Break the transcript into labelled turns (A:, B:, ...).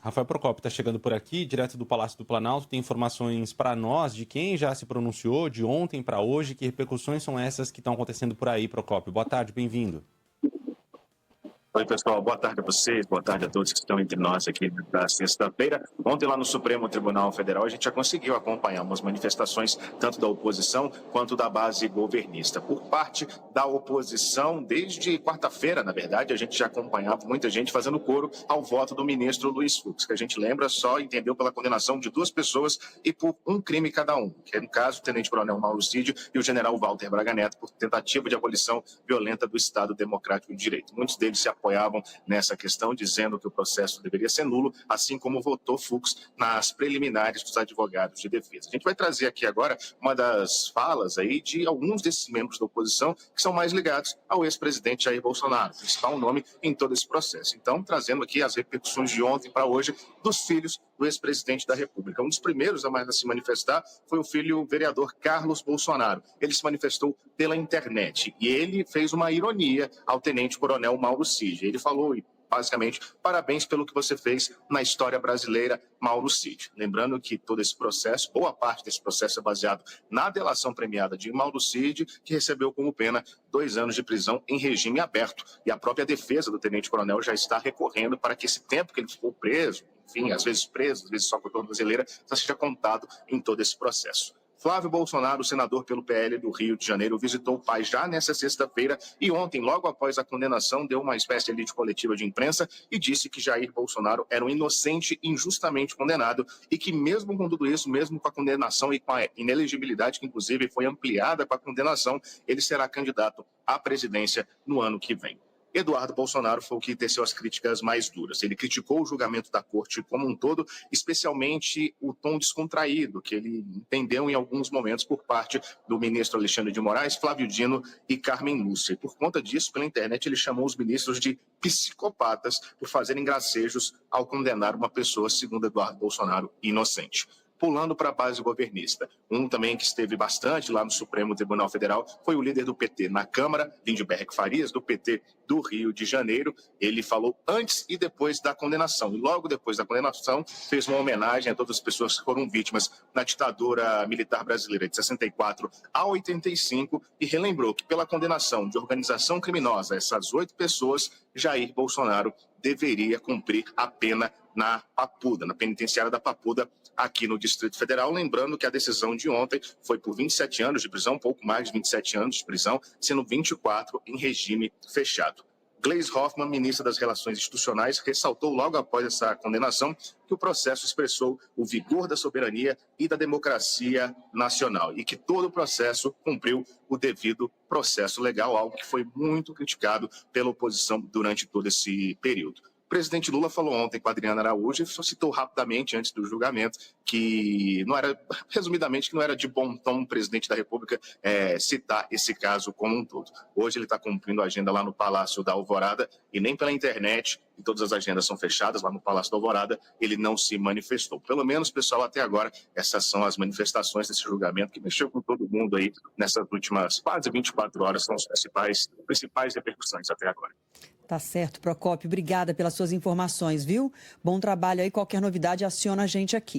A: Rafael Procópio está chegando por aqui, direto do Palácio do Planalto. Tem informações para nós de quem já se pronunciou de ontem para hoje. Que repercussões são essas que estão acontecendo por aí, Procópio? Boa tarde, bem-vindo.
B: Oi, pessoal. Boa tarde a vocês, boa tarde a todos que estão entre nós aqui da sexta-feira. Ontem, lá no Supremo Tribunal Federal, a gente já conseguiu acompanhar umas manifestações, tanto da oposição quanto da base governista. Por parte da oposição, desde quarta-feira, na verdade, a gente já acompanhava muita gente fazendo coro ao voto do ministro Luiz Fux, que a gente lembra só entendeu pela condenação de 2 pessoas e por um crime cada um, que é, no caso, o tenente-coronel Mauro Cid e o general Walter Braga Neto, por tentativa de abolição violenta do Estado Democrático de Direito. Muitos deles se apoiavam nessa questão, dizendo que o processo deveria ser nulo, assim como votou Fux nas preliminares dos advogados de defesa. A gente vai trazer aqui agora uma das falas aí de alguns desses membros da oposição que são mais ligados ao ex-presidente Jair Bolsonaro, principal nome em todo esse processo. Então, trazendo aqui as repercussões de ontem para hoje dos filhos do ex-presidente da República. Um dos primeiros a se manifestar foi o filho vereador Carlos Bolsonaro. Ele se manifestou pela internet e ele fez uma ironia ao tenente-coronel Mauro Cid. Ele falou, basicamente, parabéns pelo que você fez na história brasileira, Mauro Cid. Lembrando que todo esse processo, boa parte desse processo é baseado na delação premiada de Mauro Cid, que recebeu como pena 2 anos de prisão em regime aberto. E a própria defesa do tenente-coronel já está recorrendo para que esse tempo que ele ficou preso, enfim, às vezes preso, às vezes só com a tornozeleira, seja contado em todo esse processo. Flávio Bolsonaro, senador pelo PL do Rio de Janeiro, visitou o pai já nessa sexta-feira e ontem, logo após a condenação, deu uma espécie de coletiva de imprensa e disse que Jair Bolsonaro era um inocente injustamente condenado e que mesmo com tudo isso, mesmo com a condenação e com a inelegibilidade, que inclusive foi ampliada com a condenação, ele será candidato à presidência no ano que vem. Eduardo Bolsonaro foi o que teceu as críticas mais duras. Ele criticou o julgamento da corte como um todo, especialmente o tom descontraído que ele entendeu em alguns momentos por parte do ministro Alexandre de Moraes, Flávio Dino e Carmen Lúcia. E por conta disso, pela internet, ele chamou os ministros de psicopatas por fazerem gracejos ao condenar uma pessoa, segundo Eduardo Bolsonaro, inocente. Pulando para a base governista. Um também que esteve bastante lá no Supremo Tribunal Federal foi o líder do PT na Câmara, Lindbergh Farias, do PT do Rio de Janeiro. Ele falou antes e depois da condenação. E logo depois da condenação, fez uma homenagem a todas as pessoas que foram vítimas na ditadura militar brasileira de 64 a 85 e relembrou que pela condenação de organização criminosa, essas 8 pessoas, Jair Bolsonaro deveria cumprir a pena na Papuda, na penitenciária da Papuda, aqui no Distrito Federal. Lembrando que a decisão de ontem foi por 27 anos de prisão, um pouco mais de 27 anos de prisão, sendo 24 em regime fechado. Gleisi Hoffmann, ministra das Relações Institucionais, ressaltou logo após essa condenação que o processo expressou o vigor da soberania e da democracia nacional e que todo o processo cumpriu o devido processo legal, algo que foi muito criticado pela oposição durante todo esse período. O presidente Lula falou ontem com a Adriana Araújo e só citou rapidamente antes do julgamento que não era, resumidamente, que não era de bom tom o presidente da República citar esse caso como um todo. Hoje ele está cumprindo a agenda lá no Palácio da Alvorada e nem pela internet, e todas as agendas são fechadas lá no Palácio da Alvorada, ele não se manifestou. Pelo menos, pessoal, até agora, essas são as manifestações desse julgamento que mexeu com todo mundo aí nessas últimas quase 24 horas, são as principais repercussões até agora.
C: Tá certo, Procópio. Obrigada pelas suas informações, viu? Bom trabalho aí. Qualquer novidade, aciona a gente aqui.